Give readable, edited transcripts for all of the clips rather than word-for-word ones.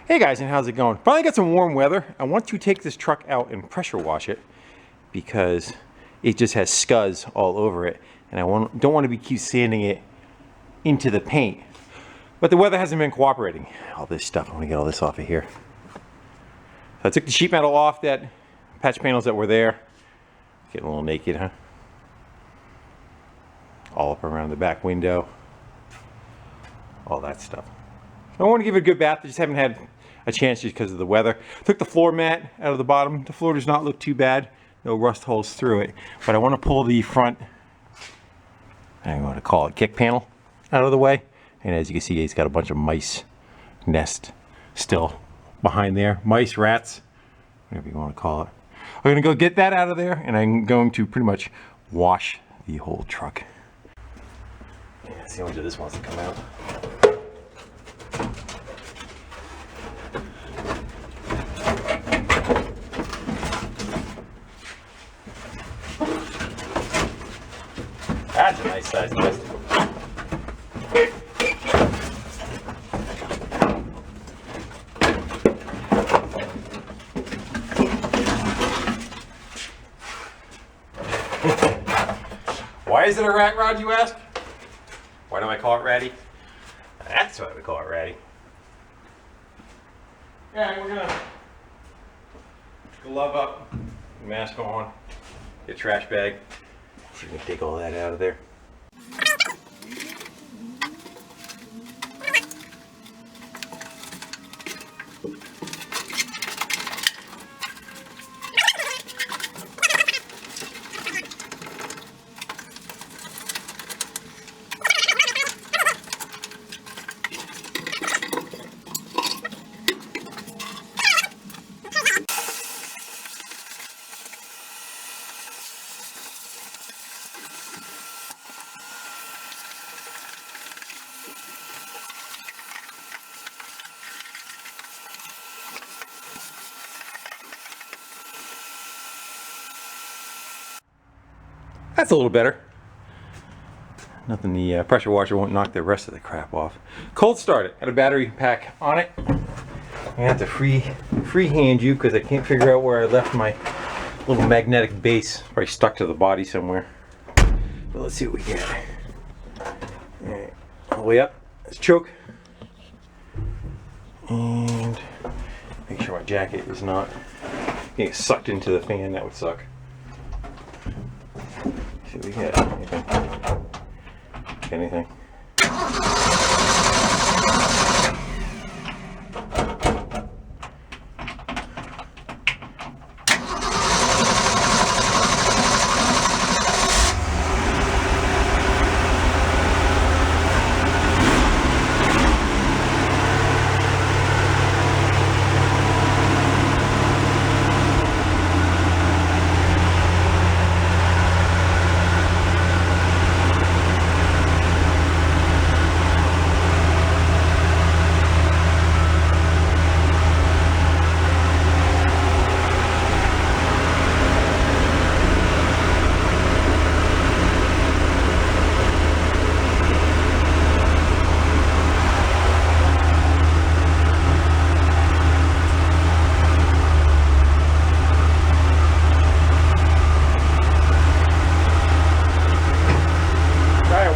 Hey guys, and how's it going? Finally got some warm weather. I want to take this truck out and pressure wash it because it just has scuzz all over it, and I don't want to keep sanding it into the paint. But the weather hasn't been cooperating. All this stuff, I want to get all this off of here. So I took the sheet metal off that patch panels that were there. Getting a little naked, huh? All up around the back window. All that stuff. I want to give it a good bath. I just haven't had a chance just because of the weather. Took the floor mat out of the bottom. The floor does not look too bad. No rust holes through it. But I want to pull the front, I don't know what to call it, kick panel out of the way. And as you can see, it's got a bunch of mice nest still behind there. Mice, rats, whatever you want to call it. I'm going to go get that out of there, and I'm going to pretty much wash the whole truck. Yeah, see how much of this wants to come out. That's a nice size nest. Why is it a rat rod, you ask? Why do I call it Ratty? That's why we call it Ratty. Yeah, we're gonna glove up, mask on, get a trash bag. See if we can take all that out of there. That's a little better. Nothing, the pressure washer won't knock the rest of the crap off. Cold start it. Got a battery pack on it. I'm gonna have to freehand you because I can't figure out where I left my little magnetic base. Probably stuck to the body somewhere. But let's see what we get. Alright, all the way up. Let's choke. And make sure my jacket is not getting sucked into the fan. That would suck. See what we get. Anything?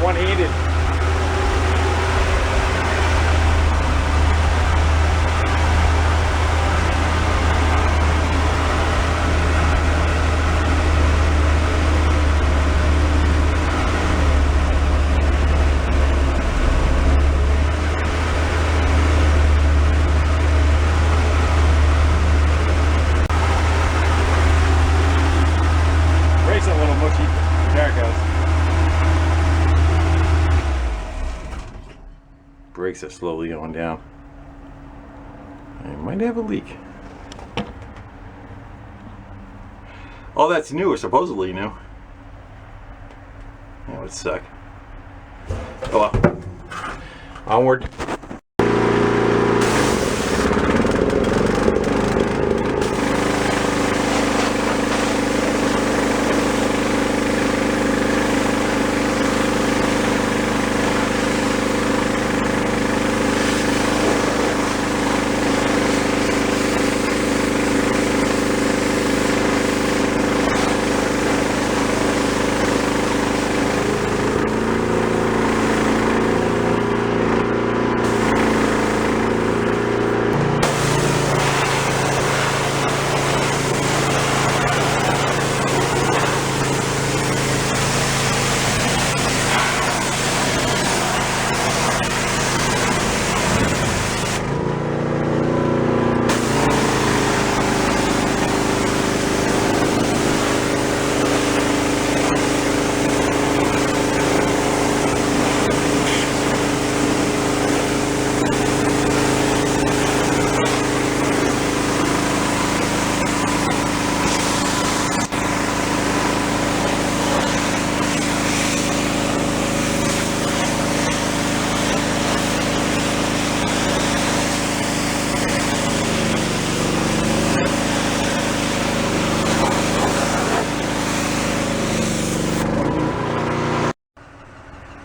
One-handed. Brakes a little mushy. There it goes. Brakes are slowly going down. I might have a leak. All that's new, or supposedly new. That would suck. Oh well. Onward.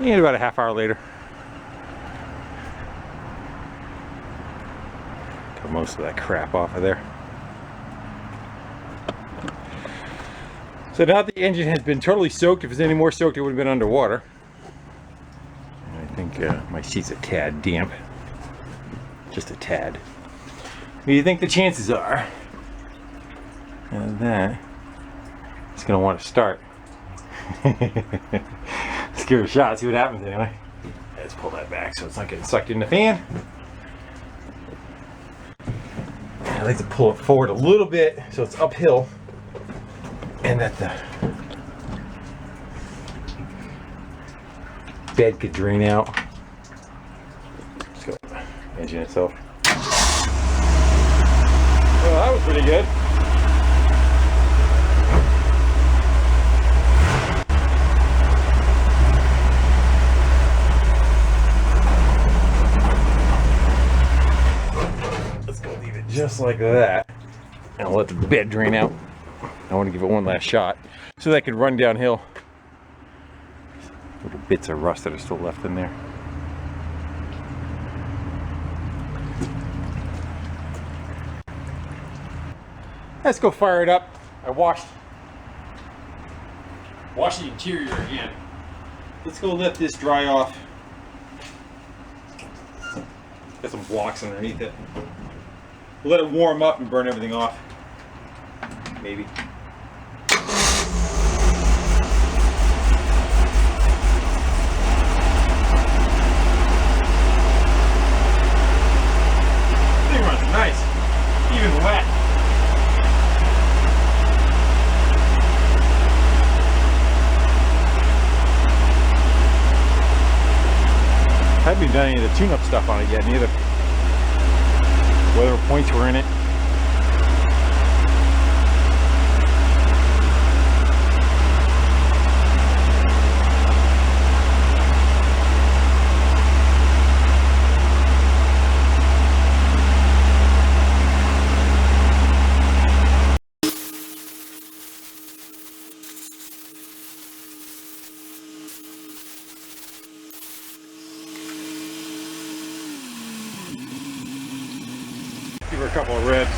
And about a half hour later, got most of that crap off of there. So now the engine has been totally soaked. If it's any more soaked, it would have been underwater. And I think my seat's a tad damp. Just a tad. What do you think the chances are that it's going to want to start? Let's give it a shot, see what happens anyway. Let's pull that back so it's not getting sucked in the fan. I like to pull it forward a little bit so it's uphill and that the bed could drain out. Let's go with the engine itself. Well, that was pretty good. Let's go leave it just like that. And I'll let the bed drain out. I want to give it one last shot so that I can run downhill. Little bits of rust that are still left in there. Let's go fire it up. I washed the interior again. Let's go let this dry off. Got some blocks underneath it. We'll let it warm up and burn everything off. Maybe. Thing runs nice, even wet. I haven't done any of the tune-up stuff on it yet, neither. Whatever points were in it. Give her a couple of revs.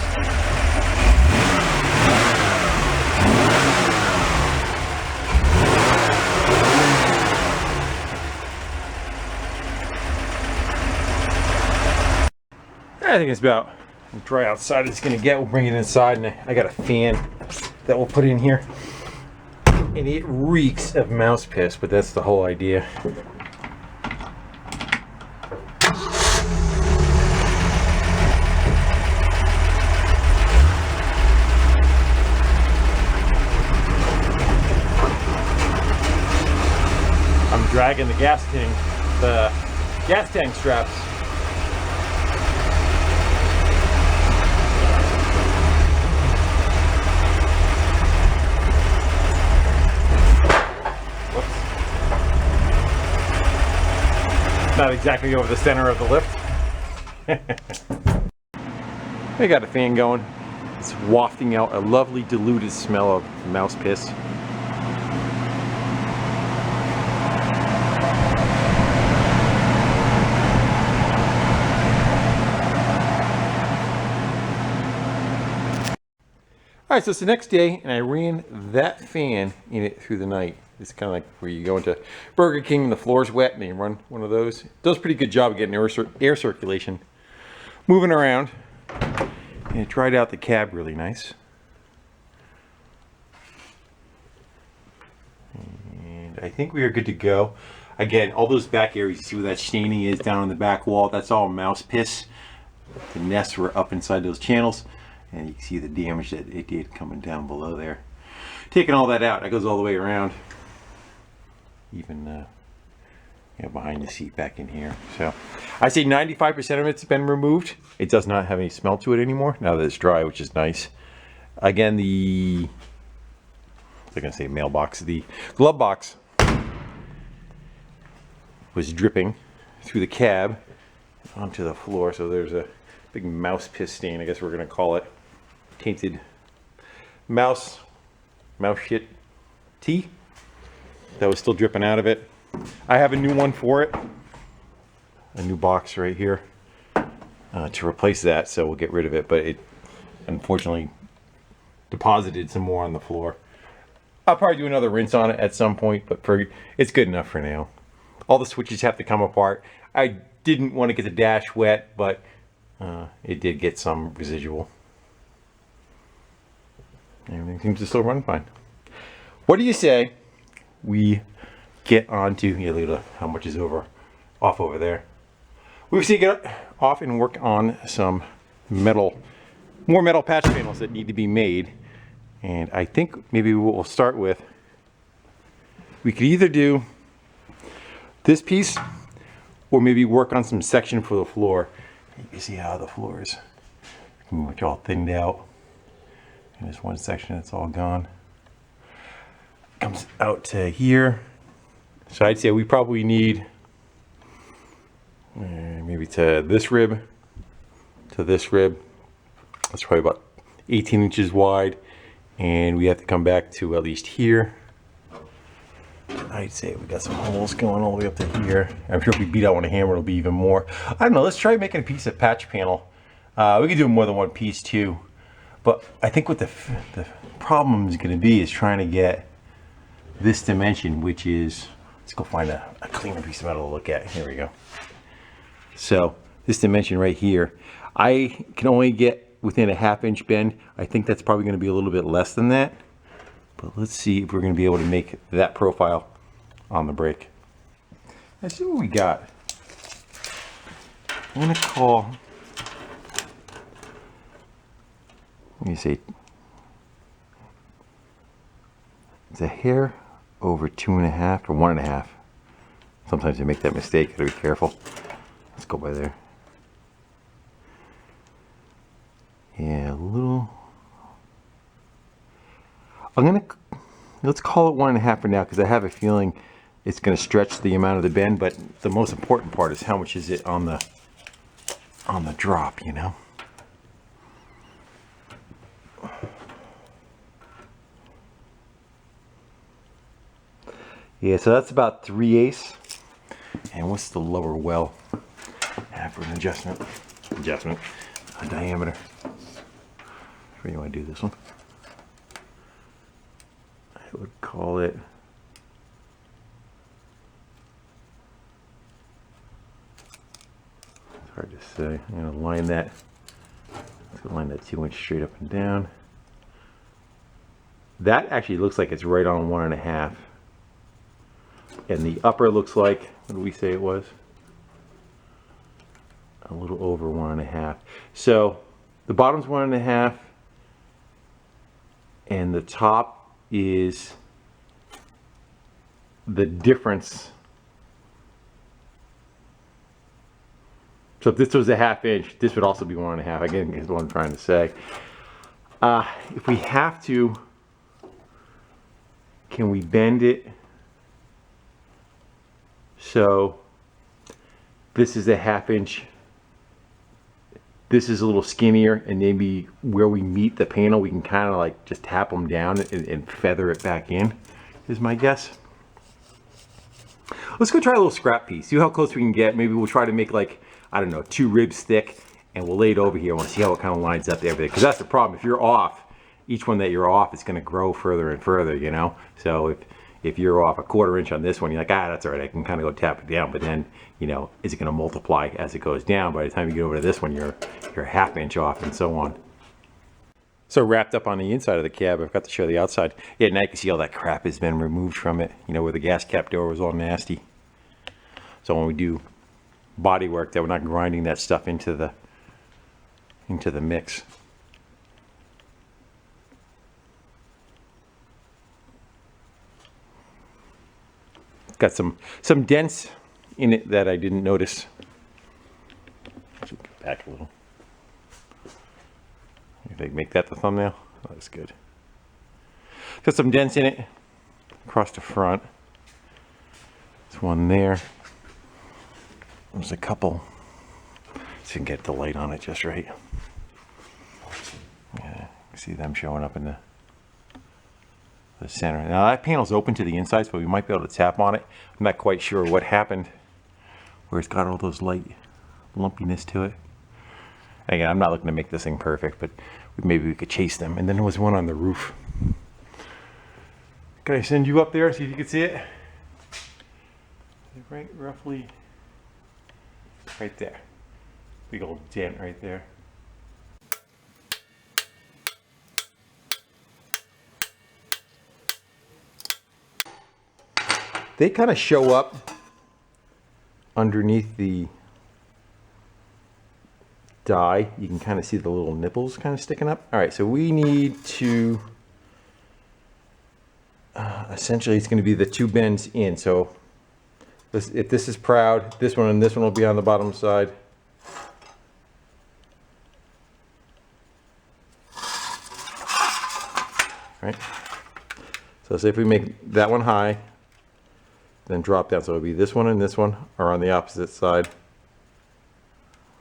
I think it's about dry outside it's gonna get. We'll bring it inside, and I got a fan that we'll put in here. And it reeks of mouse piss, but that's the whole idea. I'm dragging the gas tank straps. Whoops. Not exactly over the center of the lift. I got a fan going. It's wafting out a lovely diluted smell of mouse piss. Alright, so it's the next day, and I ran that fan in it through the night. It's kind of like where you go into Burger King and the floor's wet, and you run one of those. It does a pretty good job of getting air circulation moving around. And it dried out the cab really nice. And I think we are good to go. Again, all those back areas, you see where that staining is down on the back wall, that's all mouse piss. The nests were up inside those channels. And you can see the damage that it did coming down below there. Taking all that out, that goes all the way around. Even you know, behind the seat back in here. So I say 95% of it's been removed. It does not have any smell to it anymore now that it's dry, which is nice. Again, I was gonna say mailbox, the glove box was dripping through the cab onto the floor. So there's a big mouse piss stain, I guess we're gonna call it. Tainted mouse shit tea that was still dripping out of it. I have a new one for it. A new box right here to replace that, so we'll get rid of it, but it unfortunately deposited some more on the floor. I'll probably do another rinse on it at some point, but it's good enough for now. All the switches have to come apart. I didn't want to get the dash wet, but it did get some residual. Everything seems to still run fine. What do you say we get on to, yeah, look at how much is off over there. We see get off and work on some more metal patch panels that need to be made. And I think maybe what we'll start with, we could either do this piece or maybe work on some section for the floor. You can see how the floor is pretty much all thinned out. And there's one section that's all gone. Comes out to here. So I'd say we probably need maybe to this rib, to this rib. That's probably about 18 inches wide. And we have to come back to at least here. I'd say we got some holes going all the way up to here. I'm sure if we beat out on a hammer, it'll be even more. I don't know, let's try making a piece of patch panel. We could do more than one piece too. But I think what the problem is gonna be is trying to get this dimension, which is, let's go find a cleaner piece of metal to look at. Here we go. So this dimension right here, I can only get within a 1/2 inch bend. I think that's probably going to be a little bit less than that, but let's see if we're going to be able to make that profile on the brake. Let's see what we got. I'm going to call, let me see, it's a hair over 2.5 or 1.5. Sometimes I make that mistake, gotta be careful. Let's go by there. Yeah, a little. Let's call it 1.5 for now, because I have a feeling it's going to stretch the amount of the bend. But the most important part is how much is it on the drop, you know. Yeah, so that's about 3/8. And what's the lower well? For an adjustment, a diameter. Where do you want to do this one? I would call it, it's hard to say. I'm going to line that, let's line that 2 inch straight up and down. That actually looks like it's right on 1.5. And the upper looks like, what did we say it was? A little over 1.5. So the bottom's 1.5. And the top is the difference. So if this was a 1/2 inch, this would also be 1.5. Again, is what I'm trying to say. If we have to, can we bend it so this is a 1/2 inch? This is a little skinnier, and maybe where we meet the panel, we can kind of like just tap them down and feather it back in, is my guess. Let's go try a little scrap piece, see how close we can get. Maybe we'll try to make like, I don't know, 2 ribs thick, and we'll lay it over here. I want to see how it kind of lines up to everything, because that's the problem. If you're off, each one that you're off is going to grow further and further, you know. So if you're off a 1/4 inch on this one, you're like, that's all right, I can kind of go tap it down. But then, you know, is it going to multiply as it goes down? By the time you get over to this one, you're a 1/2 inch off, and so on. So wrapped up on the inside of the cab, I've got to show the outside. Yeah, now you can see all that crap has been removed from it, you know, where the gas cap door was all nasty. So when we do body work, that we're not grinding that stuff into the mix. Got some dents in it that I didn't notice. Let's get back a little. If I make that the thumbnail, oh, that's good. Got some dents in it across the front. There's one there. There's a couple. So you can get the light on it just right. Yeah, see them showing up in the the center. Now that panel's open to the inside, so we might be able to tap on it. I'm not quite sure what happened where it's got all those light lumpiness to it. Again, I'm not looking to make this thing perfect, but maybe we could chase them. And then there was one on the roof. Can I send you up there, see if you can see it? Right, roughly right there. Big old dent right there. They kind of show up underneath the die. You can kind of see the little nipples kind of sticking up. All right, so we need to essentially it's going to be the two bends in. So if this is proud, this one and this one will be on the bottom side. Right. So say if we make that one high, then drop down. So it'll be this one and this one are on the opposite side.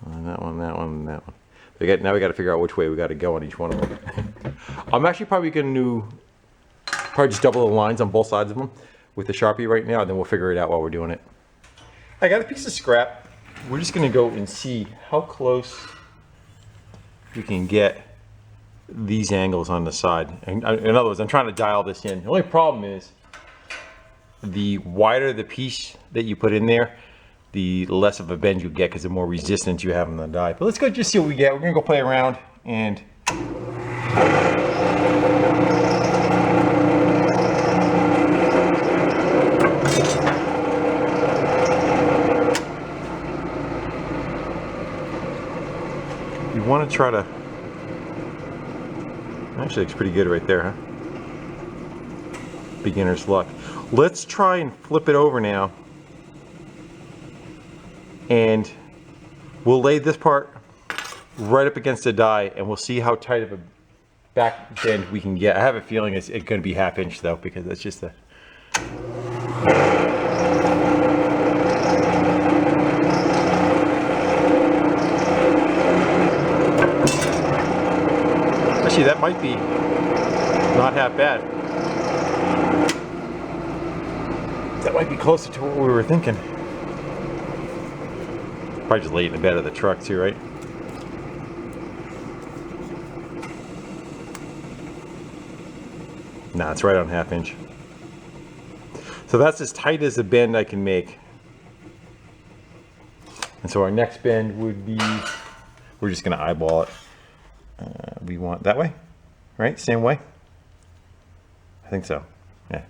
And that one, that one, and that one. Now we got to figure out which way we got to go on each one of them. I'm actually probably going to just double the lines on both sides of them with the Sharpie right now, and then we'll figure it out while we're doing it. I got a piece of scrap. We're just going to go and see how close we can get these angles on the side. In other words, I'm trying to dial this in. The only problem is the wider the piece that you put in there, the less of a bend you get because the more resistance you have on the die. But let's go just see what we get. We're gonna go play around and you want to try to, actually looks pretty good right there, huh? Beginner's luck. Let's try and flip it over now. And we'll lay this part right up against the die and we'll see how tight of a back bend we can get. I have a feeling it's going to be ½ inch though, because that's just a... Actually, that might be not half bad. That might be closer to what we were thinking. Probably just lay it in the bed of the truck too, right? Nah, it's right on ½ inch. So that's as tight as a bend I can make. And so our next bend would be, we're just gonna eyeball it. We want that way, right? Same way? I think so, yeah.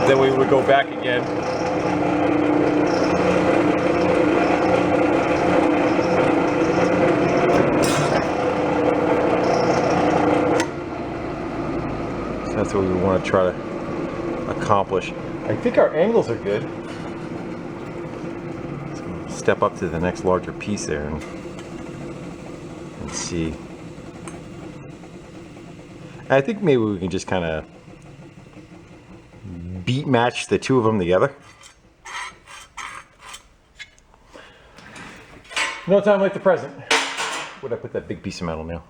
Then we would go back again. So that's what we want to try to accomplish. I think our angles are good. So step up to the next larger piece there and see. I think maybe we can just kind of beat match the two of them together. No time like the present. Where'd I put that big piece of metal now?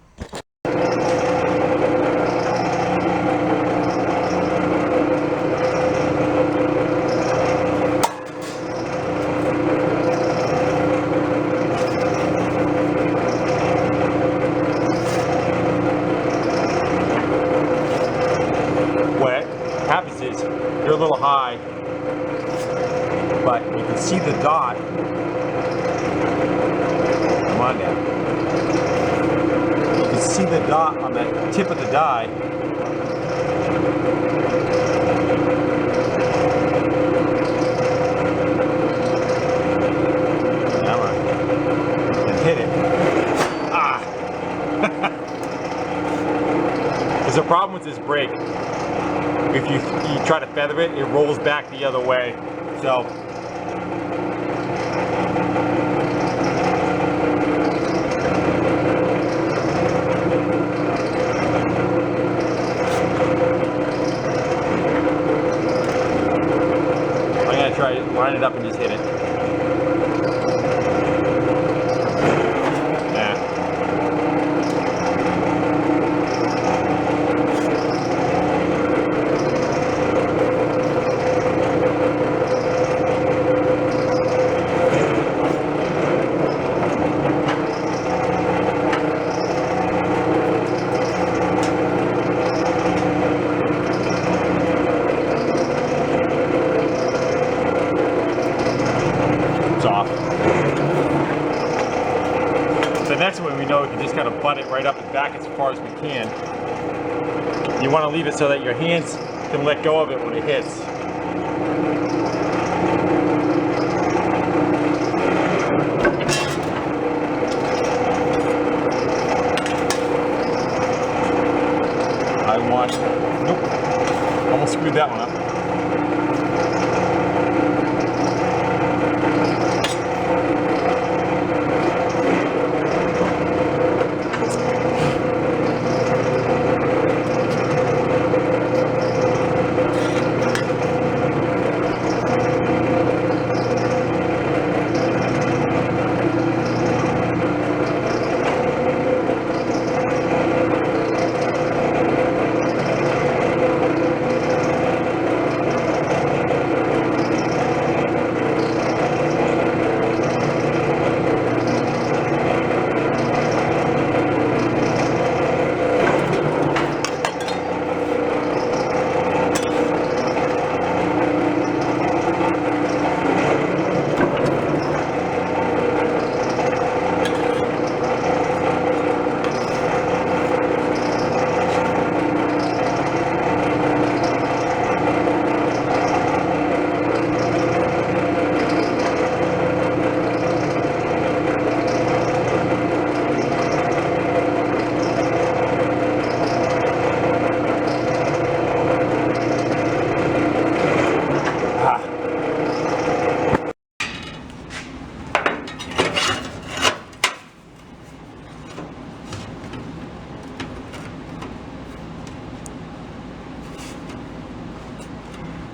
You're a little high, but you can see the dot. Come on down. You can see the dot on the tip of the die. Come on. And hit it. Ah! There's a problem with this brake. If you try to feather it, it rolls back the other way. So I'm gonna try to line it up and just hit it. butt it right up and back as far as we can. You want to leave it so that your hands can let go of it when it hits. Nope, almost screwed that one up.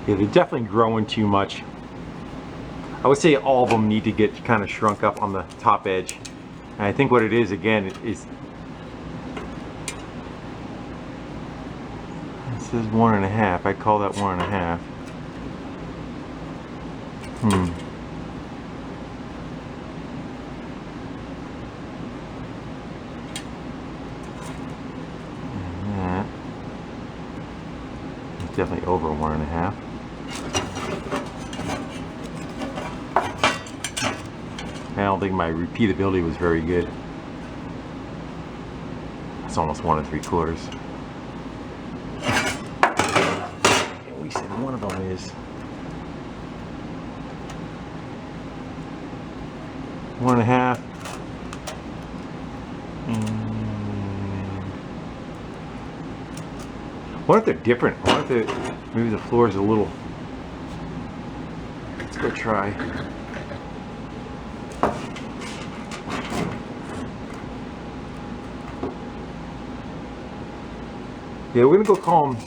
Yeah, they're definitely growing too much. I would say all of them need to get kind of shrunk up on the top edge. And I think what it is, again, is it says 1.5. I'd call that 1.5. And that is definitely over 1.5. I don't think my repeatability was very good. It's almost 1 3/4. At least one of them is 1.5. What if they're different? What if maybe the floor is a little. Let's go try. Yeah, we're gonna go call them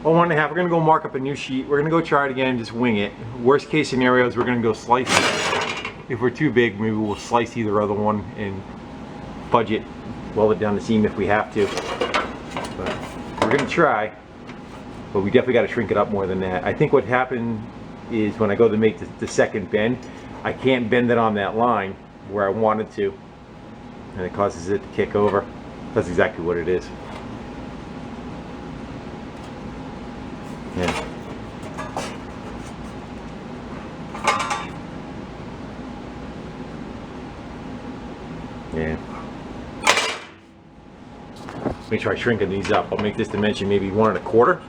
1.5. We're gonna go mark up a new sheet. We're gonna go try it again and just wing it. Worst case scenario is we're gonna go slice it. If we're too big, maybe we'll slice either other one and fudge it, weld it down the seam if we have to. But we're gonna try, but we definitely got to shrink it up more than that. I think what happened is when I go to make the second bend, I can't bend it on that line where I wanted to, and it causes it to kick over. That's exactly what it is. Yeah. Yeah. Let me try shrinking these up. I'll make this dimension maybe 1 1/4.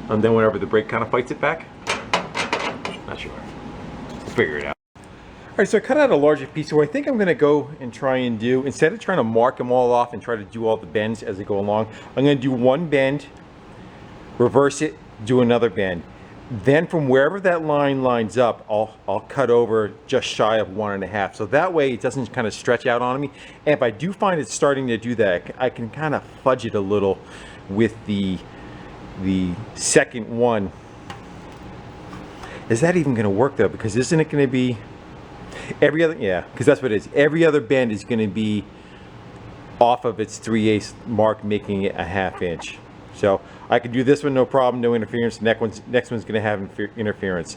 And then whenever the brake kind of fights it back. Not sure. We'll figure it out. Alright, so I cut out a larger piece. So I think I'm going to go and try and do, instead of trying to mark them all off and try to do all the bends as they go along, I'm going to do one bend, reverse it, do another bend. Then from wherever that line lines up, I'll cut over just shy of 1.5. So that way it doesn't kind of stretch out on me. And if I do find it's starting to do that, I can kind of fudge it a little with the second one. Is that even going to work though? Because isn't it going to be every other, yeah, because that's what it is. Every other bend is going to be off of its 3/8 mark, making it a 1/2 inch. So I can do this one, no problem, no interference. Next one's going to have interference.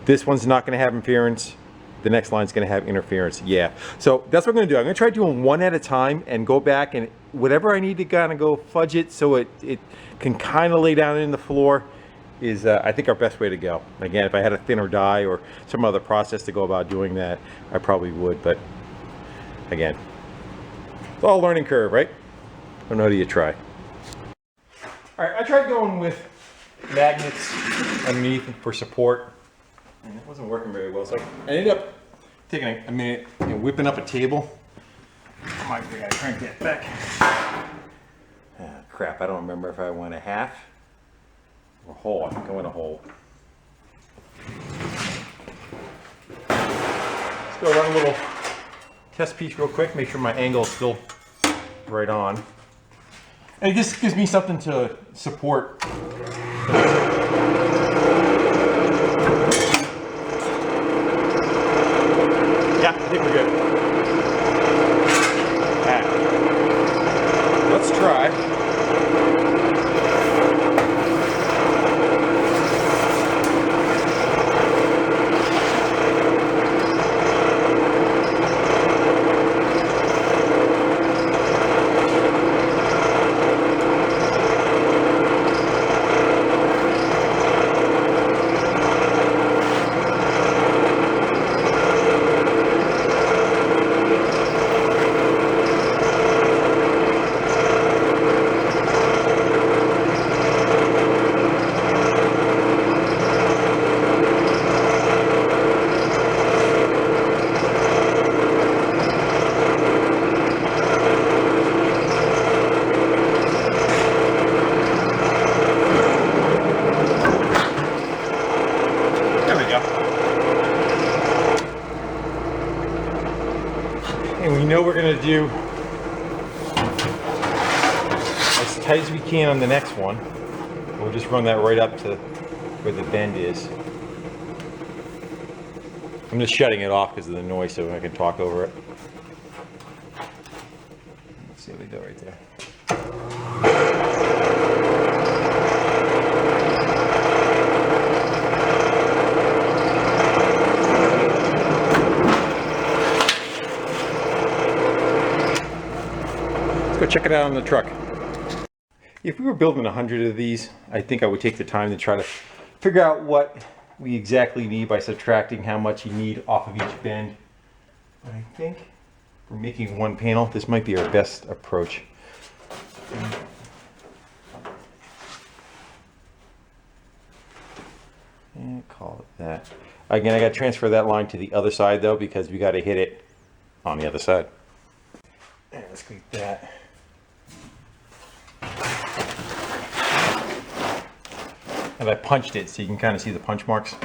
This one's not going to have interference. The next line's going to have interference. Yeah. So that's what I'm going to do. I'm going to try doing one at a time and go back and whatever I need to kind of go fudge it so it can kind of lay down in the floor is I think our best way to go. Again, if I had a thinner die or some other process to go about doing that, I probably would. But again, It's all a learning curve, right? Don't know how do you try. All right, I tried going with magnets underneath for support, and it wasn't working very well. So I ended up taking a minute and whipping up a table. Oh my, I gotta crank that back. Ah, crap, I don't remember if I went a half or a whole. I think I went a whole. Let's go run a little test piece real quick, make sure my angle is still right on. And it just gives me something to support. Yeah, I think we're good. Alright. Let's try. And we know we're going to do as tight as we can on the next one. We'll just run that right up to where the bend is. I'm just shutting it off because of the noise so I can talk over it. Let's see what we go right there. Let's go check it out on the truck. If we were building 100 of these, I think I would take the time to try to figure out what we exactly need by subtracting how much you need off of each bend. But I think for making one panel, this might be our best approach. And call it that. Again, I got to transfer that line to the other side though, because we got to hit it on the other side. And let's click that. And I punched it so you can kind of see the punch marks.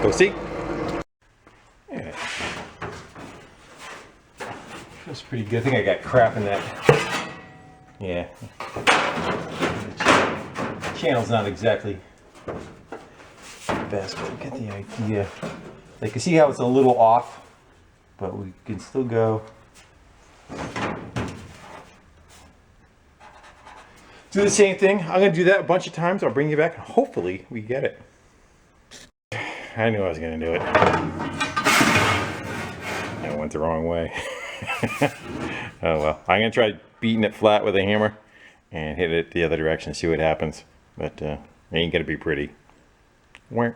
Go see. Yeah. That's pretty good. I think I got crap in that. Yeah. The channel's not exactly the best, but we get the idea. Like, you see how it's a little off, but we can still go. Do the same thing. I'm going to do that a bunch of times. I'll bring you back. Hopefully we get it. I knew I was going to do it. I went the wrong way. Oh well. I'm going to try beating it flat with a hammer and hit it the other direction and see what happens. But it ain't going to be pretty. And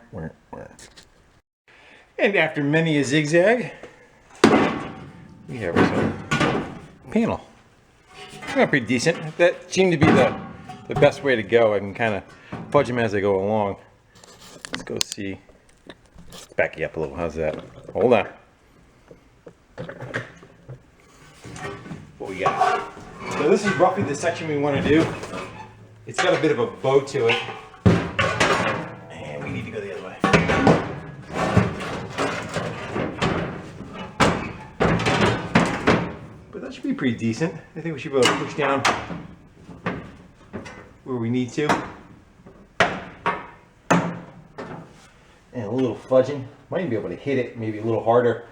after many a zigzag, we have ourselves a panel. turned out pretty decent. That seemed to be the best way to go. I can kind of fudge them as I go along. Let's go see. Let's back you up a little. How's that? Hold on. What we got? So this is roughly the section we want to do. It's got a bit of a bow to it. And we need to go the other way. But that should be pretty decent. I think we should be able to push down where we need to. And a little fudging. Might even be able to hit it maybe a little harder.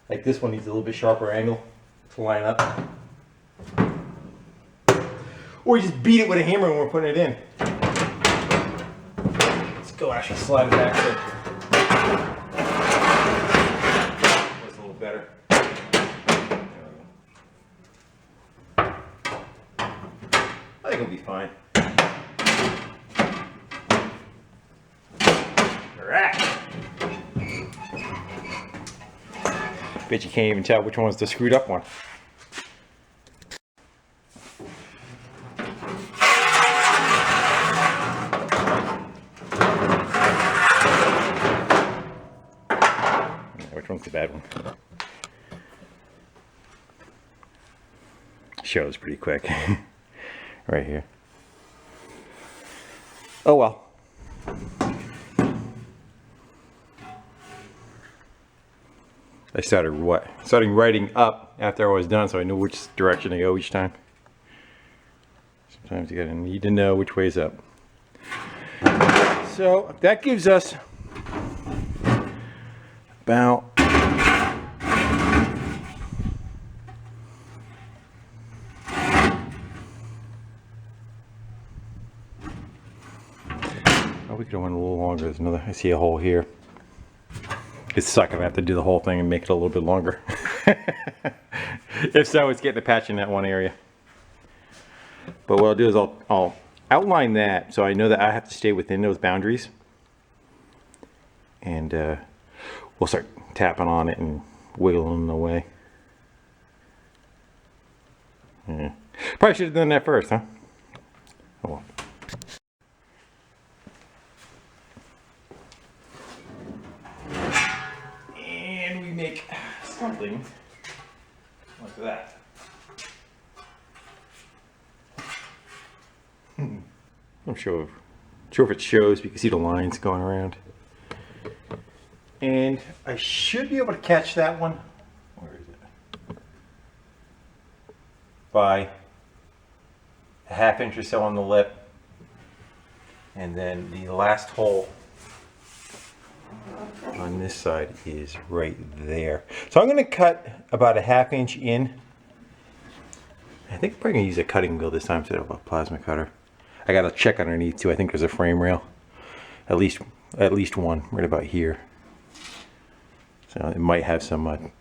Like this one needs a little bit sharper angle to line up. Or you just beat it with a hammer when we're putting it in. Let's go actually slide it back there. That's a little better. I think it'll be fine. Alright. Bet you can't even tell which one's the screwed up one. Which one's the bad one? Shows pretty quick. Right here. Oh well. I started writing up after I was done, so I knew which direction to go each time. Sometimes you gotta need to know which way's up. So that gives us about we could have went a little longer. There's another. I see a hole here. It's suck. I'm gonna have to do the whole thing and make it a little bit longer. If so, it's getting a patch in that one area. But what I'll do is I'll outline that so I know that I have to stay within those boundaries. And we'll start tapping on it and wiggling it away. Yeah. Probably should have done that first, huh? Oh well. Make something like that. I'm sure if it shows, you can see the lines going around. And I should be able to catch that one. Where is it? By a ½ inch or so on the lip. And then the last hole on this side is right there. So I'm going to cut about a ½ inch in. I think I'm probably going to use a cutting wheel this time instead of a plasma cutter. I got to check underneath too. I think there's a frame rail. At least one right about here. So it might have some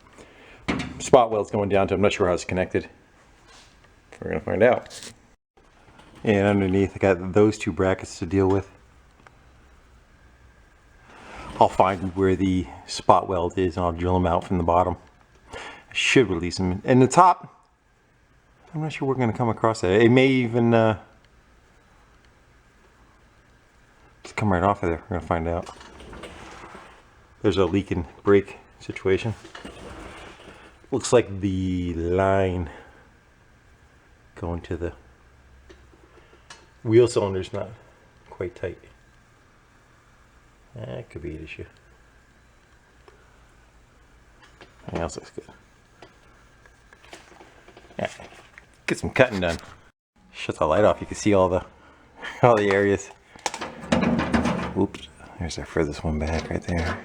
spot welds going down to. I'm not sure how it's connected. We're going to find out. And underneath I got those two brackets to deal with. I'll find where the spot weld is and I'll drill them out from the bottom. I should release them. And the top, I'm not sure we're going to come across that. It may even just come right off of there. We're going to find out. There's a leak and break situation. Looks like the line going to the wheel cylinder's not quite tight. That could be an issue. Everything else looks good. Yeah, get some cutting done. Shut the light off. You can see all the areas. Oops. There's our furthest one back right there.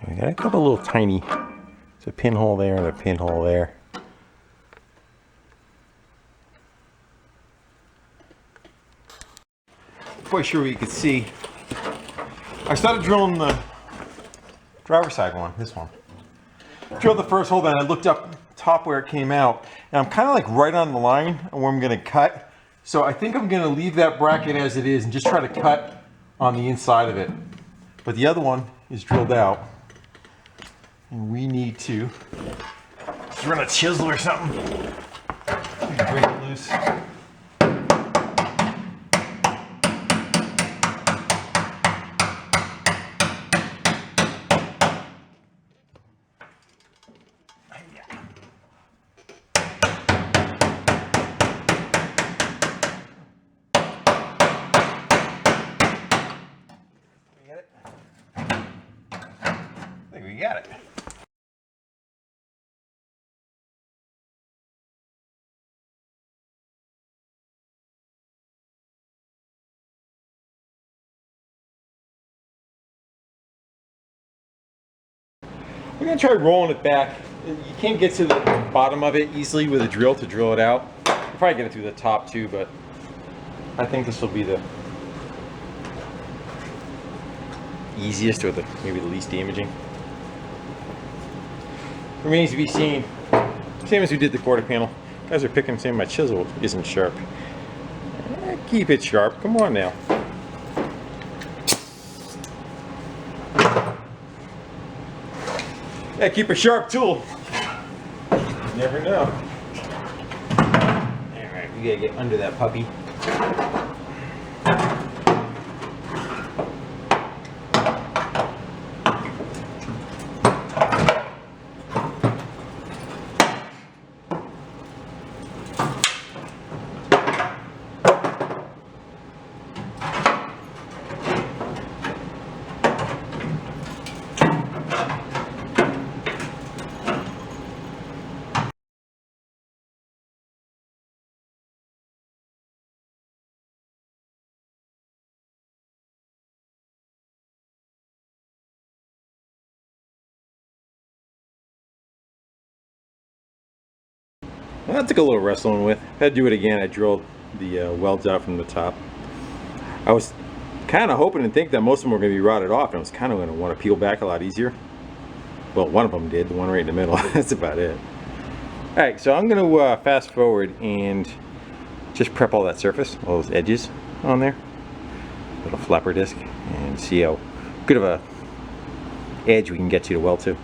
And we got a couple little tiny. There's a pinhole there and a pinhole there. Quite sure you could see. I started drilling the driver's side one, this one. Drilled the first hole, then I looked up top where it came out, and I'm kind of like right on the line where I'm going to cut. So I think I'm going to leave that bracket as it is and just try to cut on the inside of it. But the other one is drilled out, and we need to Just run a chisel or something. Break it loose. I think we got it. We're going to try rolling it back. You can't get to the bottom of it easily with a drill to drill it out. You'll probably get it through the top too, but I think this will be the easiest or maybe the least damaging. Remains to be seen. Same as we did the quarter panel. Guys are picking, saying my chisel isn't sharp. Keep it sharp. Come on now. Yeah, keep a sharp tool. You never know. Alright, we gotta get under that puppy. Well, that took a little wrestling with. I had to do it again. I drilled the welds out from the top. I was kind of hoping and think that most of them were going to be rotted off, and I was kind of going to want to peel back a lot easier. Well, one of them did, the one right in the middle. That's about it. Alright, so I'm going to fast forward and just prep all that surface, all those edges on there. Little flapper disc, and see how good of a edge we can get to the weld to.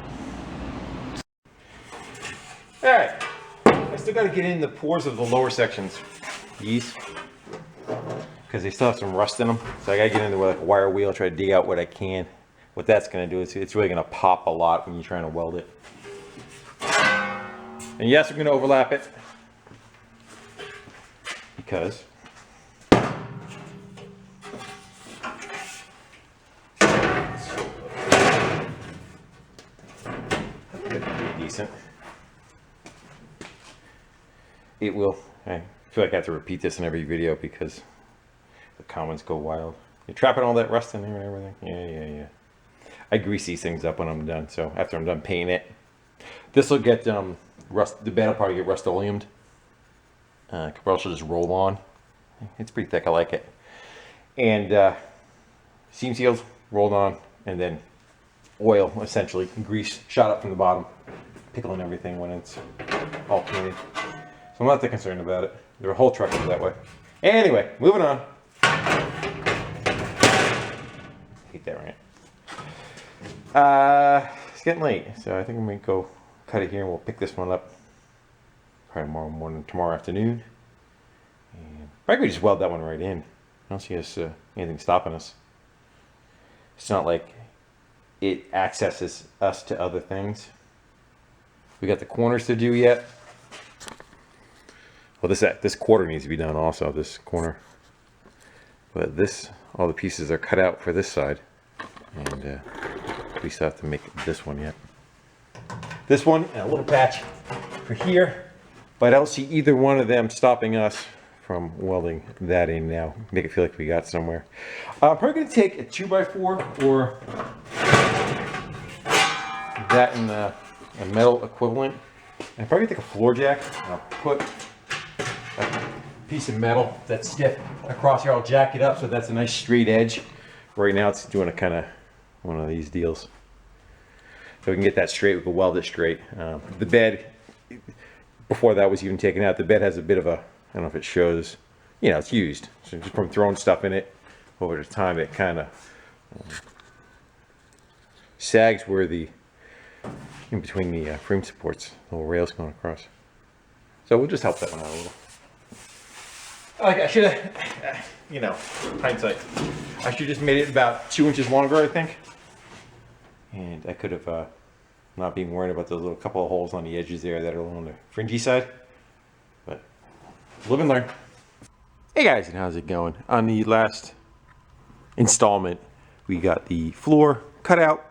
Alright. I still got to get in the pores of the lower sections, these, because they still have some rust in them. So I got to get in there with like a wire wheel, try to dig out what I can. What that's going to do is it's really going to pop a lot when you're trying to weld it. And yes, we're going to overlap it because it's pretty decent. It will. I feel like I have to repeat this in every video because the comments go wild. You're trapping all that rust in there and everything. Yeah. I grease these things up when I'm done. So after I'm done painting it, this will get rust. The bed will probably get Rust-Oleumed. Could also just roll on. It's pretty thick. I like it. And seam seals rolled on, and then oil, essentially grease shot up from the bottom, pickling everything when it's all painted. I'm not that concerned about it. The whole truck is that way. Anyway, moving on. Hate that rant. It's getting late, so I think I'm gonna go cut it here and we'll pick this one up probably tomorrow morning, tomorrow afternoon. And probably just weld that one right in. I don't see us anything stopping us. It's not like it accesses us to other things. We got the corners to do yet. Well, this quarter needs to be done also, this corner. But all the pieces are cut out for this side. And we still have to make this one yet. This one, and a little patch for here. But I don't see either one of them stopping us from welding that in now. Make it feel like we got somewhere. I'm probably going to take a 2x4 or that in a metal equivalent. And I'm probably going to take a floor jack. And I'll put a piece of metal that's stiff across here. I'll jack it up so that's a nice straight edge. Right now it's doing a kind of one of these deals. So we can get that straight, we can weld it straight. The bed, before that was even taken out, the bed has a bit of a, I don't know if it shows, you know, it's used. So just from throwing stuff in it over the time, it kind of sags where the in between the frame supports, little rails going across. So we'll just help that one out a little. I should have, you know, hindsight. I should have just made it about 2 inches longer, I think. And I could have not been worried about those little couple of holes on the edges there that are on the fringy side. But live and learn. Hey guys, and how's it going? On the last installment, we got the floor cut out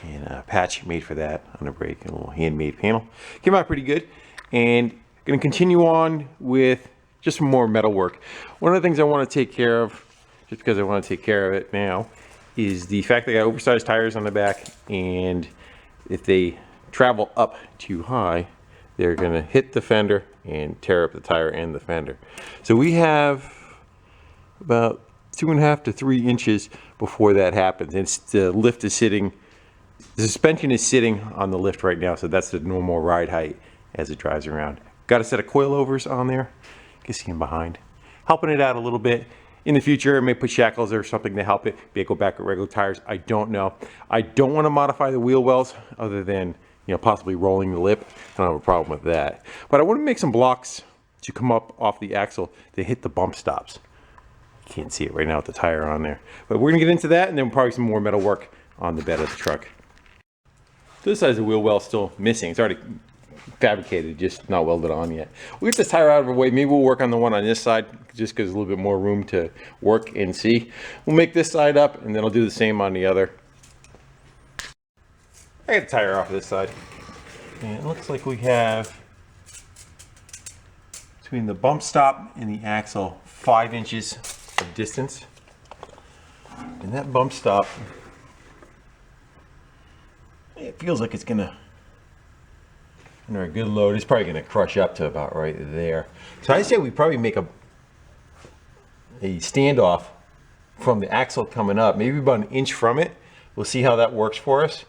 and a patch made for that on the brake, a little handmade panel. Came out pretty good, and gonna continue on with just some more metal work. One of the things I want to take care of, just because I want to take care of it now, is the fact that I got oversized tires on the back, and if they travel up too high, they're gonna hit the fender and tear up the tire and the fender. So we have about 2.5 to 3 inches before that happens. And the lift is sitting, the suspension is sitting on the lift right now, so that's the normal ride height as it drives around. Got a set of coilovers on there. You can see them behind. Helping it out a little bit. In the future, I may put shackles or something to help it. Maybe go back with regular tires. I don't know. I don't want to modify the wheel wells other than, you know, possibly rolling the lip. I don't have a problem with that. But I want to make some blocks to come up off the axle to hit the bump stops. You can't see it right now with the tire on there. But we're going to get into that, and then probably some more metal work on the bed of the truck. This side of the wheel well still missing. It's already fabricated, just not welded on yet. We'll get this tire out of the way. Maybe we'll work on the one on this side, just because there's a little bit more room to work and see. We'll make this side up, and then I'll do the same on the other. I got the tire off of this side. And it looks like we have, between the bump stop and the axle, 5 inches of distance. And that bump stop, it feels like it's gonna, under a good load, it's probably gonna crush up to about right there. So I say we probably make a standoff from the axle coming up, maybe about 1 inch from it. We'll see how that works for us.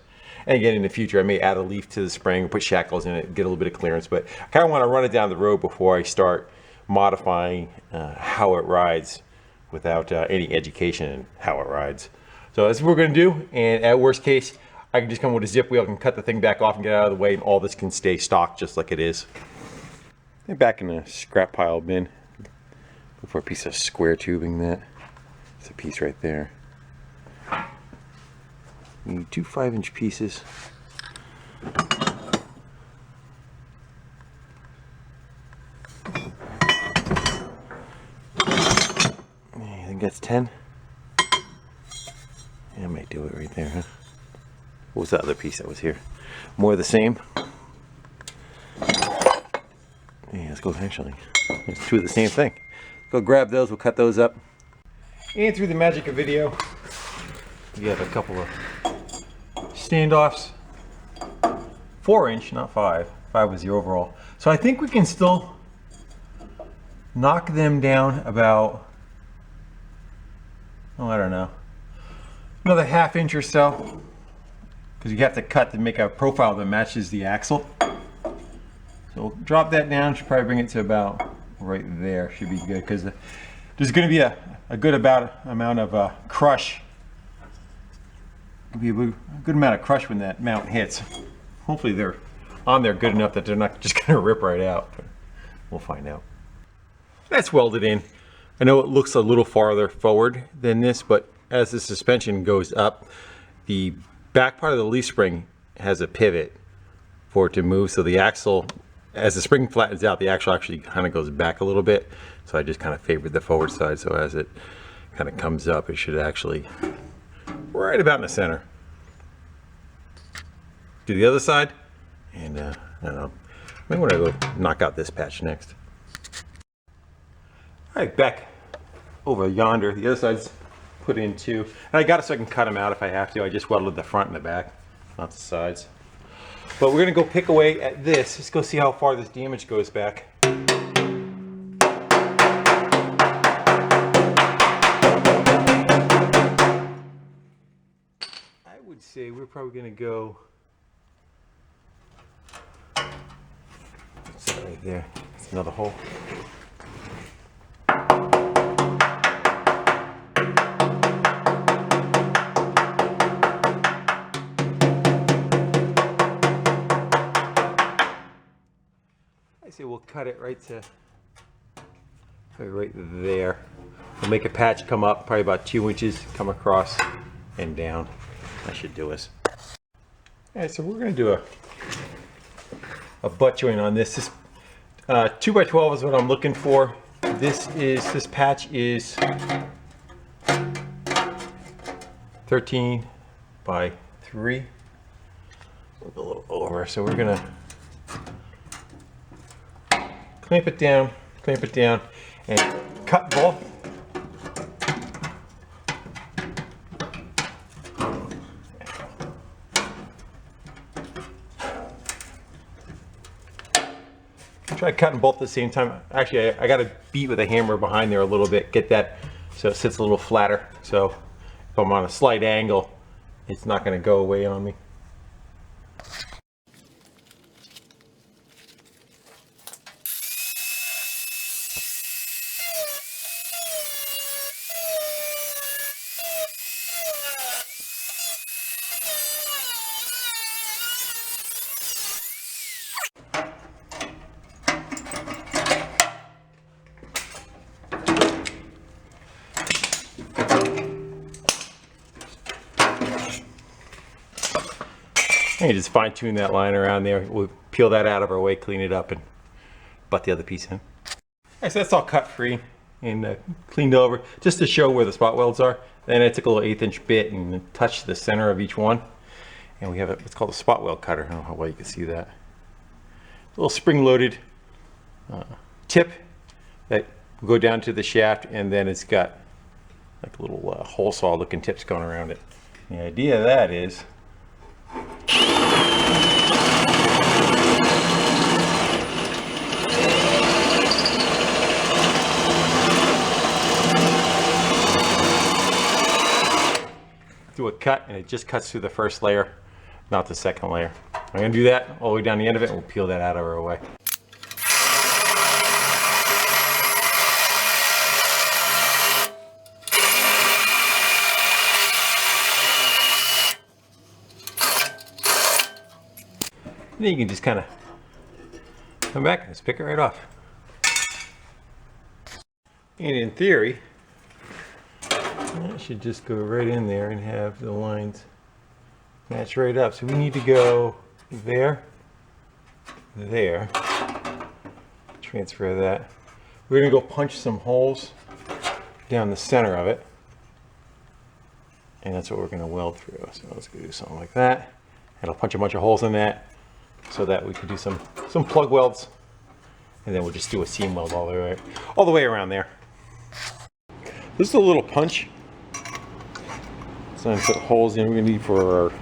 And again, in the future, I may add a leaf to the spring, put shackles in it, get a little bit of clearance, but I kind of want to run it down the road before I start modifying how it rides without any education in how it rides. So that's what we're going to do, and at worst case, I can just come with a zip wheel, can cut the thing back off and get out of the way, and all this can stay stock just like it is. And back in the scrap pile bin, look for a piece of square tubing. That it's a piece right there. You need 2 5-inch pieces. I think that's 10. Yeah, I might do it right there, huh? What was the other piece that was here? More of the same? Yeah, let's go, actually. It's 2 of the same thing. Go grab those, we'll cut those up. And through the magic of video, we have a couple of standoffs. 4-inch, not 5. 5 was the overall. So I think we can still knock them down about, oh, I don't know, another 1/2 inch or so, because you have to cut to make a profile that matches the axle. So we'll drop that down. Should probably bring it to about right there. Should be good, because there's going to be a good amount of crush. It'll be a good amount of crush when that mount hits. Hopefully they're on there good enough that they're not just going to rip right out. But we'll find out. That's welded in. I know it looks a little farther forward than this, but as the suspension goes up, the back part of the leaf spring has a pivot for it to move. So the axle, as the spring flattens out, the axle actually kind of goes back a little bit. So I just kind of favored the forward side. So as it kind of comes up, it should actually right about in the center. Do the other side, and I don't know. I might want to go knock out this patch next. All right, back over yonder. The other side's put in too, and I got it so I can cut them out if I have to. I just welded the front and the back, not the sides. But we're gonna go pick away at this. Let's go see how far this damage goes back. I would say we're probably gonna go, what's that right there? That's another hole. say we'll cut it right there. We'll make a patch come up, probably about 2 inches, come across and down. That should do us. Alright, so we're going to do a butt joint on this. This 2x12 is what I'm looking for. This patch is 13 by 3. We'll go a little over, so we're going to clamp it down, and cut both. Try cutting both at the same time. Actually, I got to beat with a hammer behind there a little bit, get that so it sits a little flatter. So if I'm on a slight angle, it's not going to go away on me. And just fine tune that line around there. We'll peel that out of our way, clean it up, and butt the other piece in. Alright, so that's all cut free and cleaned over, just to show where the spot welds are. Then I took a little 1/8" bit and touched the center of each one. And we have what's called a spot weld cutter. I don't know how well you can see that. A little spring-loaded tip that will go down to the shaft, and then it's got like little hole saw looking tips going around it. The idea of that is do a cut, and it just cuts through the first layer, not the second layer. I'm going to do that all the way down the end of it, and we'll peel that out of our way. And then you can just kind of come back and just pick it right off. And in theory, that should just go right in there and have the lines match right up. So we need to go there, there, transfer that. We're gonna go punch some holes down the center of it, and that's what we're gonna weld through. So let's go do something like that. And I'll punch a bunch of holes in that so that we can do some plug welds, and then we'll just do a seam weld all the way around there. This is a little punch. So I'm gonna put holes in we're gonna need for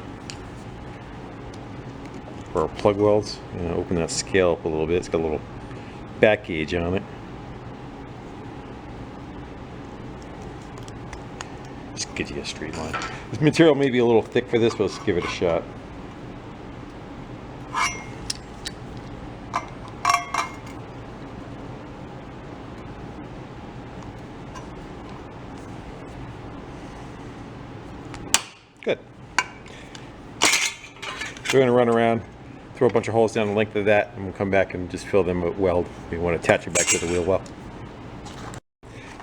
our plug welds. And open that scale up a little bit. It's got a little back gauge on it. Just get you a straight line. This material may be a little thick for this, but let's give it a shot. Good. So we're going to run around, throw a bunch of holes down the length of that, and we'll come back and just fill them with weld. We want to attach it back to the wheel well.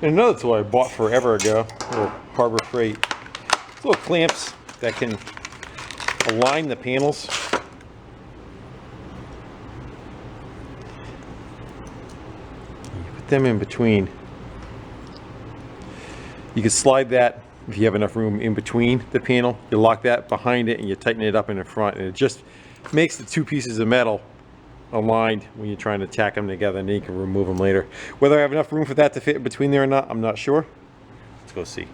And another tool I bought forever ago, little Harbor Freight, little clamps that can align the panels. You put them in between. You can slide that. If you have enough room in between the panel, you lock that behind it and you tighten it up in the front, and it just makes the two pieces of metal aligned when you're trying to tack them together, and then you can remove them later. Whether I have enough room for that to fit in between there or not, I'm not sure. Let's go see.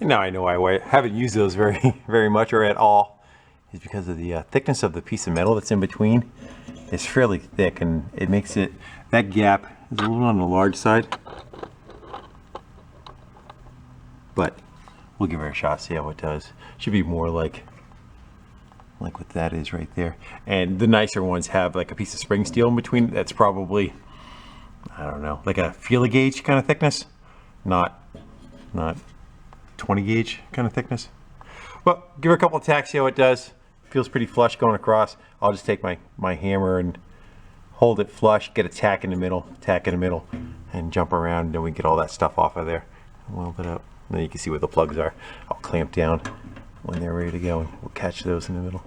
And now I know I haven't used those very much or at all, is because of the thickness of the piece of metal that's in between. It's fairly thick, and it makes it, that gap is a little on the large side. But we'll give it a shot, see how it does. Should be more like what that is right there. And the nicer ones have like a piece of spring steel in between. That's probably, I don't know, like a feeler gauge kind of thickness, not 20 gauge kind of thickness. Well, give it a couple of tacks, see how it does. Feels pretty flush going across. I'll just take my hammer and hold it flush, get a tack in the middle, and jump around, and then we get all that stuff off of there. Weld it up. And then you can see where the plugs are. I'll clamp down when they're ready to go, and we'll catch those in the middle.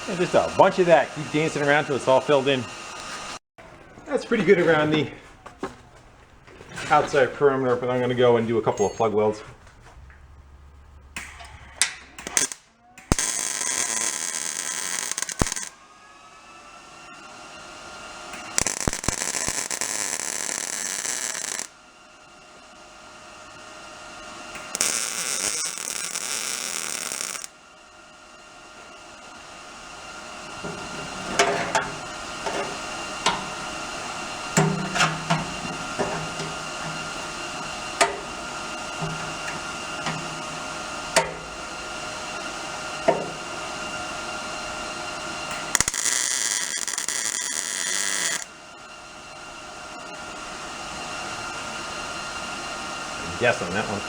And just a bunch of that. Keep dancing around till it's all filled in. That's pretty good around the outside perimeter, but I'm going to go and do a couple of plug welds. Yes on that one.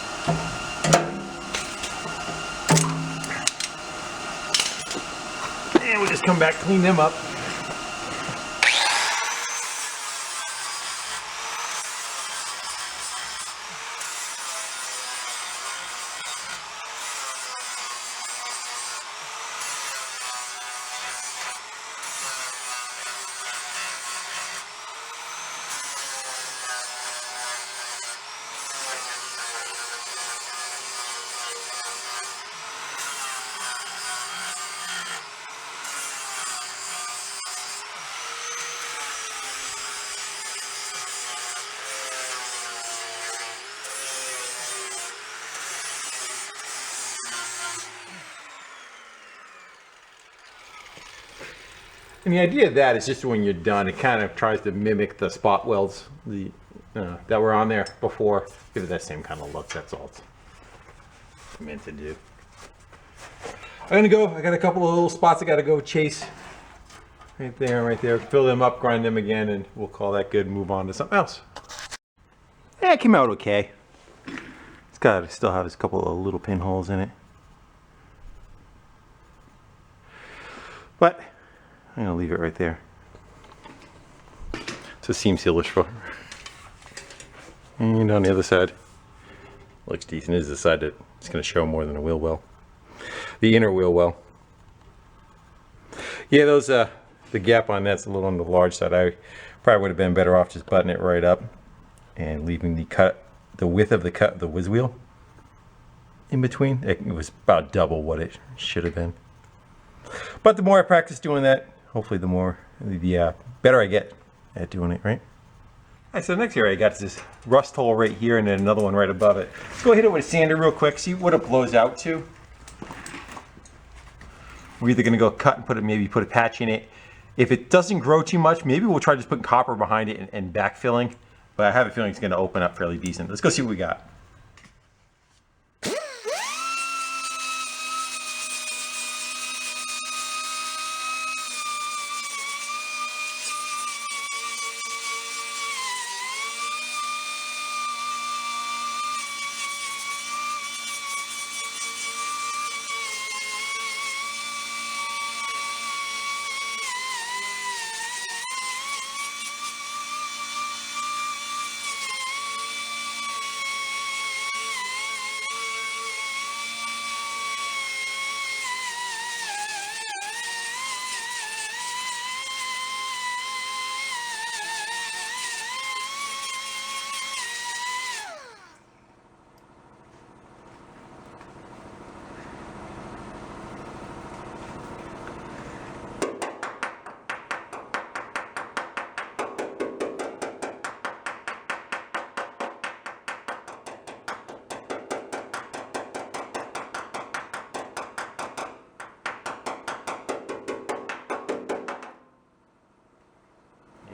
And we'll just come back, clean them up. And the idea of that is just when you're done, it kind of tries to mimic the spot welds that were on there before. Give it that same kind of look, that's all it's meant to do. I'm gonna go, I got a couple of little spots I gotta go chase. Right there, fill them up, grind them again, and we'll call that good, move on to something else. Yeah, it came out okay. It's got to still have a couple of little pinholes in it. But I'm going to leave it right there. It's a seam sealer for. And on the other side, looks decent. This is the side that it's going to show more than a wheel well. The inner wheel well. Yeah, those the gap on that's a little on the large side. I probably would have been better off just buttoning it right up and leaving the width of the whiz wheel in between. It was about double what it should have been. But the more I practice doing that, hopefully the better I get at doing it, right? All right, so the next area I got is this rust hole right here and then another one right above it. Let's go hit it with a sander real quick, see what it blows out to. We're either gonna go cut and maybe put a patch in it. If it doesn't grow too much, maybe we'll try just putting copper behind it and backfilling. But I have a feeling it's gonna open up fairly decent. Let's go see what we got.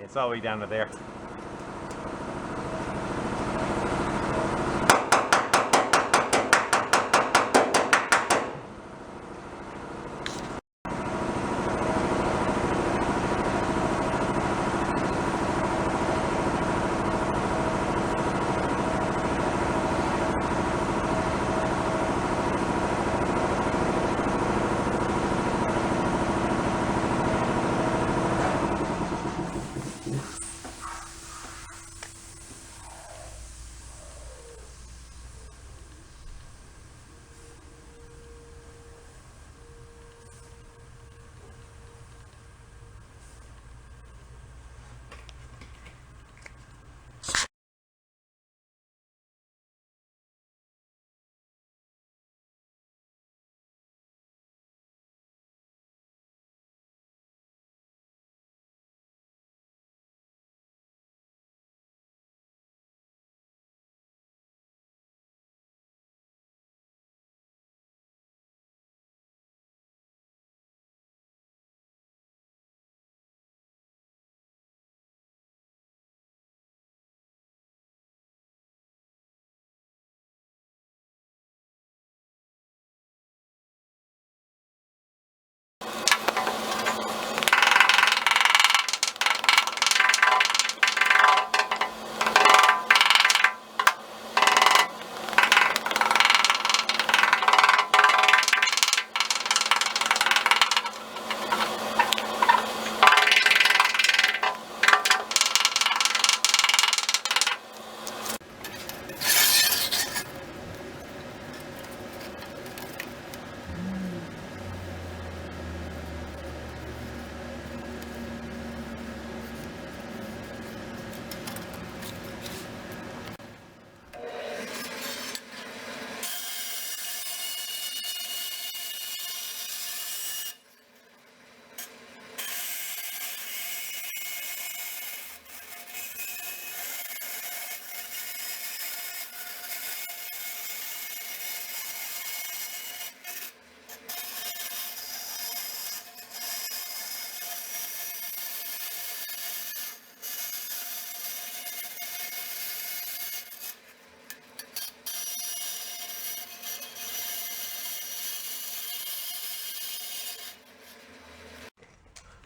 It's all the way down to there.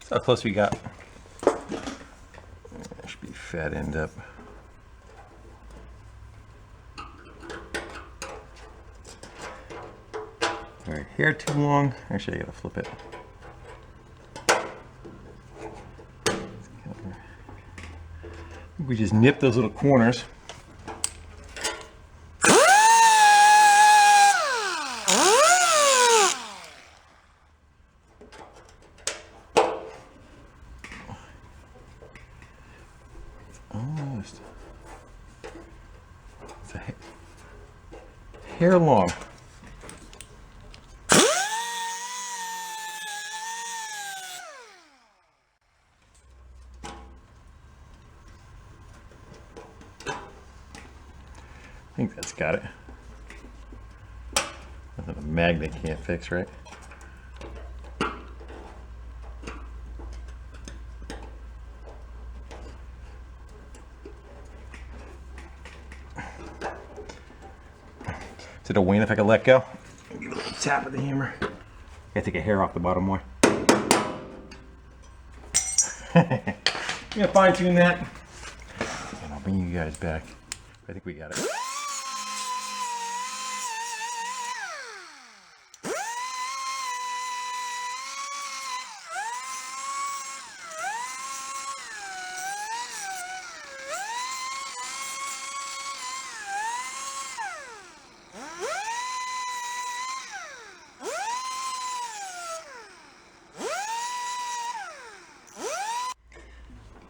So how close we got. That should be fat end up. hair too long. Actually, I gotta flip it. We just nip those little corners. Almost. It's a hair long. I think that's got it. Nothing a magnet can't fix, right? Is it a win if I can let go? Give a little tap with the hammer. Gotta take a hair off the bottom more. I'm gonna fine tune that. And I'll bring you guys back. I think we got it.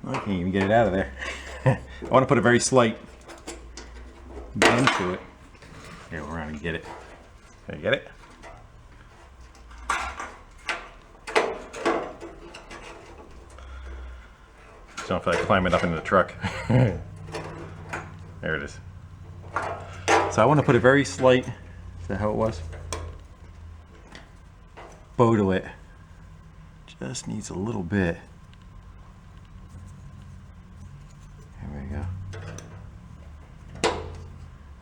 I can't even get it out of there. I want to put a very slight bend to it. Here, we're around and get it. Can I get it? Just don't feel like climbing up into the truck. There it is. So I want to put a very slight, is that how it was? Bow to it. Just needs a little bit. There we go.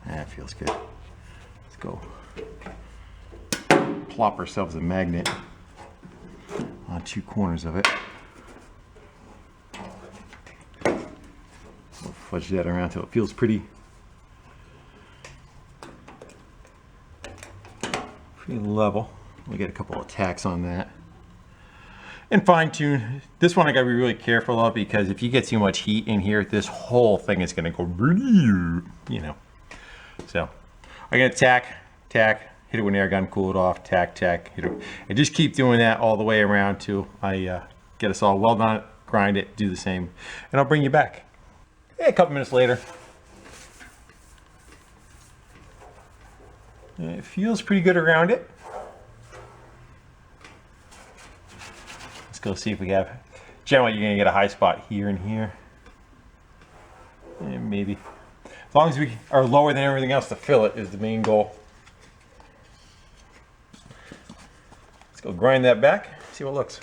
That feels good. Let's go plop ourselves a magnet on two corners of it. We'll fudge that around till it feels pretty level. We'll get a couple of tacks on that. And fine tune. This one I gotta be really careful of, because if you get too much heat in here, this whole thing is gonna go, you know. So I'm gonna tack, hit it with an air gun, cool it off, tack, hit it. And just keep doing that all the way around till I get us all weld on it, grind it, do the same. And I'll bring you back. A couple minutes later. And it feels pretty good around it. Let's go see if we have, generally you're gonna get a high spot here and here. And maybe. As long as we are lower than everything else to fill it is the main goal. Let's go grind that back, see what it looks.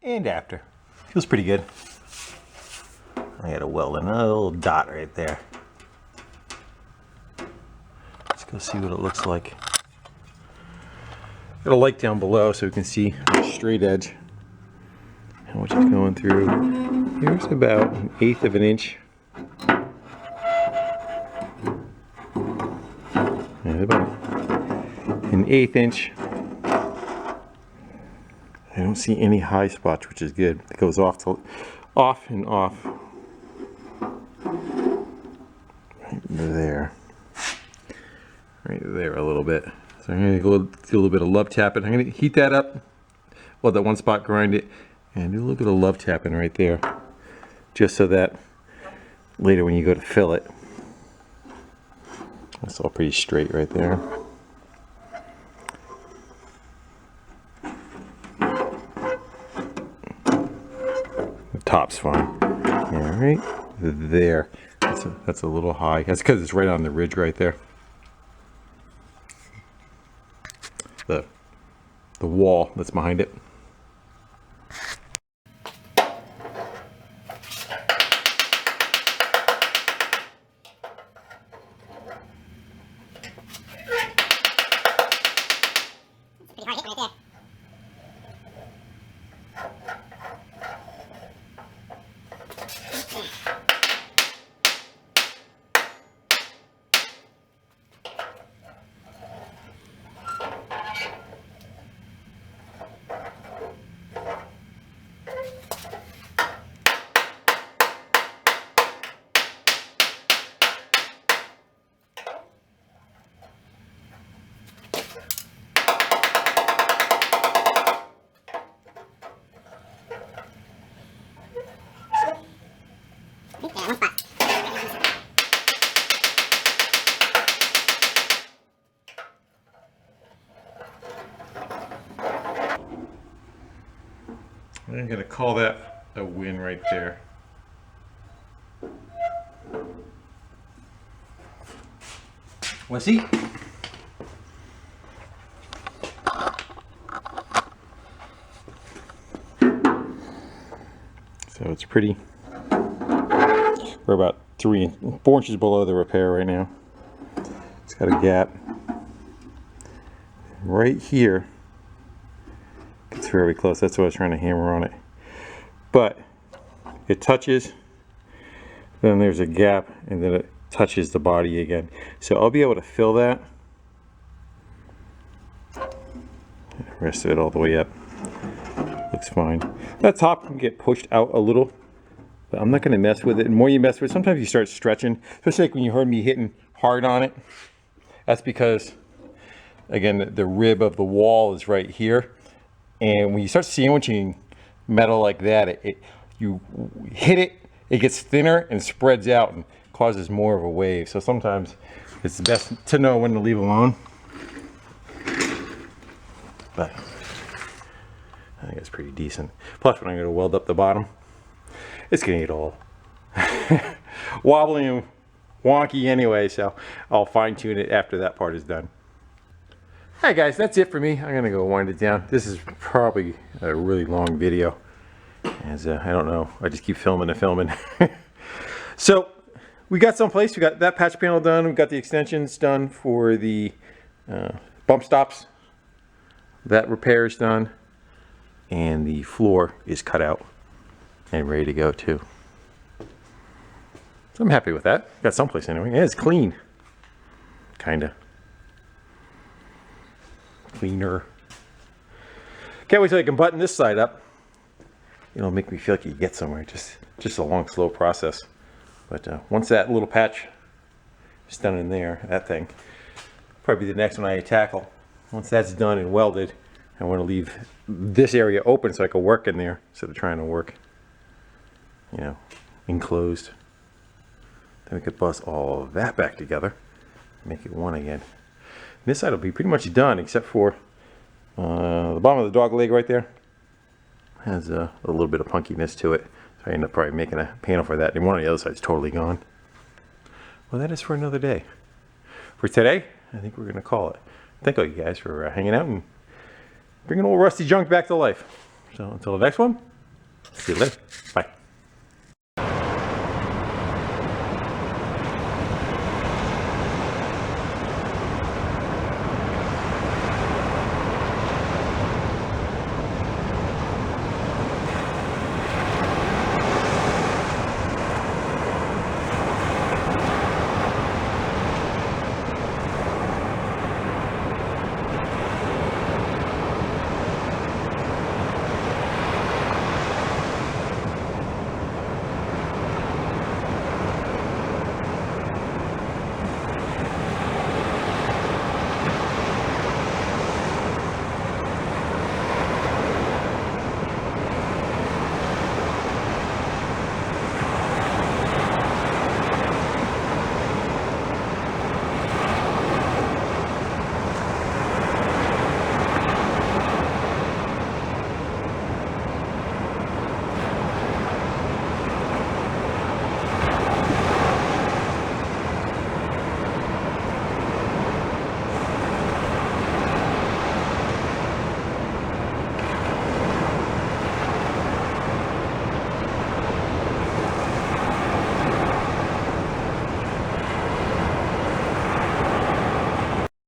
And after. Feels pretty good. I had a weld in a little dot right there. Let's go see what it looks like. Got a light down below so we can see the straight edge and what it's going through. Here's about 1/8 of an inch. And about 1/8 inch. I don't see any high spots, which is good. It goes off and off. Right there. Right there a little bit. So I'm going to go do a little bit of love tapping. I'm going to heat that up. Well, that one spot, grind it, and do a little bit of love tapping right there. Just so that later when you go to fill it, it's all pretty straight right there. top's fine. All right, there. That's a little high. That's because it's right on the ridge right there. The wall that's behind it. I'm going to call that a win right there. Want to see? So it's pretty. We're about 4 inches below the repair right now. It's got a gap right here. It's very close. That's why I was trying to hammer on it. But it touches, then there's a gap, and then it touches the body again. So I'll be able to fill that. The rest of it all the way up. Looks fine. That top can get pushed out a little, but I'm not going to mess with it. And the more you mess with it, sometimes you start stretching, especially like when you heard me hitting hard on it. That's because, again, the rib of the wall is right here. And when you start sandwiching metal like that, you hit it, it gets thinner and spreads out and causes more of a wave. So sometimes it's best to know when to leave alone. But I think it's pretty decent. Plus, when I'm going to weld up the bottom, it's going to get all wobbly and wonky anyway. So I'll fine tune it after that part is done. Alright guys, that's it for me. I'm going to go wind it down. This is probably a really long video. As I don't know, I just keep filming and filming. So, we got someplace. We got that patch panel done. We got the extensions done for the bump stops. That repair is done. And the floor is cut out and ready to go too. So I'm happy with that. Got someplace anyway. Yeah, it's clean. Kinda. Cleaner. Can't wait till I can button this side up. It'll make me feel like you get somewhere. Just a long, slow process. But once that little patch is done in there, that thing, probably the next one I tackle. Once that's done and welded, I want to leave this area open so I can work in there instead of trying to work, you know, enclosed. Then we could bust all of that back together, make it one again. This side will be pretty much done except for the bottom of the dog leg right there. Has a little bit of punkiness to it. So I end up probably making a panel for that. And one on the other side is totally gone. Well, that is for another day. For today, I think we're going to call it. Thank you guys for hanging out and bringing old rusty junk back to life. So until the next one, see you later. Bye.